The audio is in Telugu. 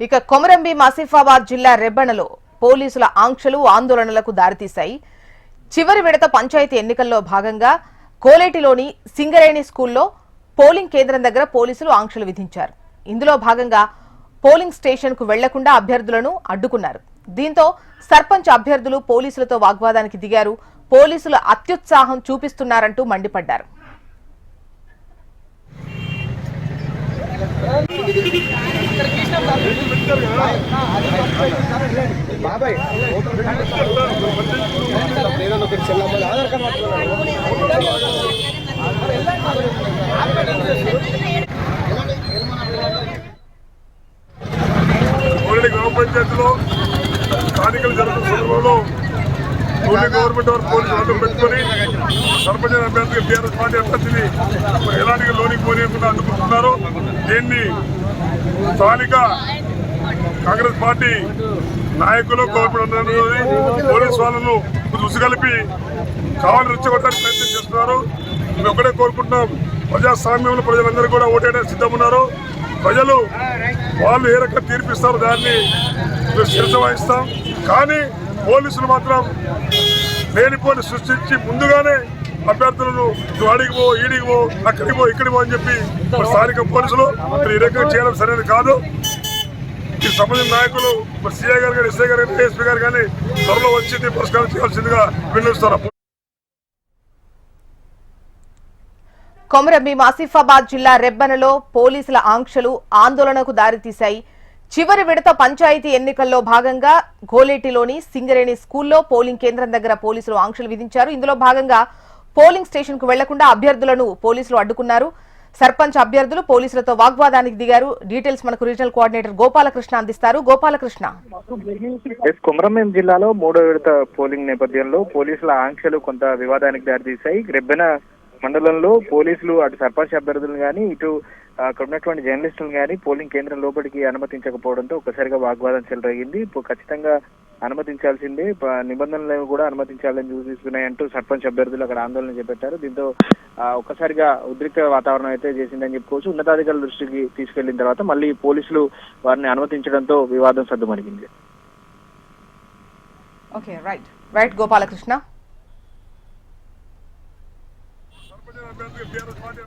ఇక కొమరంభీం ఆసిఫాబాద్ జిల్లా రెబ్బెనలో పోలీసుల ఆంక్షలు ఆందోళనలకు దారితీశాయి. చివరి విడత పంచాయతీ ఎన్నికల్లో భాగంగా కోలేటిలోని సింగరేణి స్కూల్లో పోలింగ్ కేంద్రం దగ్గర పోలీసులు ఆంక్షలు విధించారు. ఇందులో భాగంగా పోలింగ్ స్టేషన్ కు వెళ్లకుండా అభ్యర్థులను అడ్డుకున్నారు. దీంతో సర్పంచ్ అభ్యర్థులు పోలీసులతో వాగ్వాదానికి దిగారు. పోలీసులు అత్యుత్సాహం చూపిస్తున్నారంటూ మండిపడ్డారు. గ్రామ పంచాయతీలో స్థానికలు జరుగుతున్న సందర్భంలో గవర్నమెంట్ వారు పోలీసు అడ్డం పెట్టుకుని సర్పంచ్ అభ్యర్థిగా టీఆర్ఎస్ పార్టీ అభ్యర్థిని ఎలాంటి లోనికి పోనీయకుండా అడ్డుకుంటున్నారు. దీన్ని స్థానిక కాంగ్రెస్ పార్టీ నాయకులు గవర్నమెంట్ పోలీసు వాళ్ళను రుచిగలిపి కావాలని రెచ్చగొట్టడానికి ప్రయత్నం చేస్తున్నారు. మేము ఒకటే కోరుకుంటున్నాం, ప్రజాస్వామ్యంలో ప్రజలందరూ కూడా ఓటేయడానికి సిద్ధమున్నారు. ప్రజలు వాళ్ళు ఏ రకంగా తీర్పిస్తారో దాన్ని శిరస వహిస్తాం. కానీ పోలీసులు మాత్రం లేనిపోని సృష్టించి ముందుగానే అభ్యర్థులను నువ్వు అడిగిపో, ఈడిగిపో, అక్కడికి పో, ఇక్కడికి పో అని చెప్పి స్థానిక పోలీసులు ఈ రకంగా చేయడం సరైనది కాదు. ఈ సంబంధించిన నాయకులు సీఐ గారు కానీ, ఎస్ఐ గారు కానీ, ఏఎస్పీ గారు కానీ త్వరలో వచ్చి పరిష్కారం చేయాల్సిందిగా విన్నవిస్తున్నారు. కొమరంభీం ఆసిఫాబాద్ జిల్లా రెబ్బెనలో పోలీసుల ఆంక్షలు ఆందోళనకు దారితీశాయి. చివరి విడత పంచాయతీ ఎన్నికల్లో భాగంగా గోలేటిలోని సింగరేణి స్కూల్లో పోలింగ్ కేంద్రం దగ్గర పోలీసులు ఆంక్షలు విధించారు. ఇందులో భాగంగా పోలింగ్ స్టేషన్ కు వెళ్లకుండా అభ్యర్థులను పోలీసులు అడ్డుకున్నారు. సర్పంచ్ అభ్యర్థులు పోలీసులతో వాగ్వాదానికి దిగారు. డీటెయిల్స్ మనకు రీజనల్ కోఆర్డినేటర్ గోపాలకృష్ణ అందిస్తారు. గోపాలకృష్ణ, కొమరంభీం జిల్లాలో 3వ విడత పోలింగ్ నేపథ్యంలో పోలీసుల ఆంక్షలు కొంత వివాదానికి దారితీశాయి. రెబ్బెన మండలంలో పోలీసులు అటు సర్పంచ్ అభ్యర్థులను కానీ, ఇటు అక్కడ ఉన్నటువంటి జర్నలిస్టులను కానీ పోలింగ్ కేంద్రం లోపలికి అనుమతించకపోవడంతో ఒక్కసారిగా వాగ్వాదం చెలరేగింది. ఖచ్చితంగా అనుమతించాల్సిందే, నిబంధనలను కూడా అనుమతించాలని చూపిస్తున్నాయంటూ సర్పంచ్ అభ్యర్థులు అక్కడ ఆందోళన చేపట్టారు. దీంతో ఒక్కసారిగా ఉద్రిక్త వాతావరణం అయితే చేసిందని చెప్పుకోవచ్చు. ఉన్నతాధికారుల దృష్టికి తీసుకెళ్లిన తర్వాత మళ్ళీ పోలీసులు వారిని అనుమతించడంతో వివాదం సద్దుమణిగింది. Okay, right Gopalakrishna. TRS party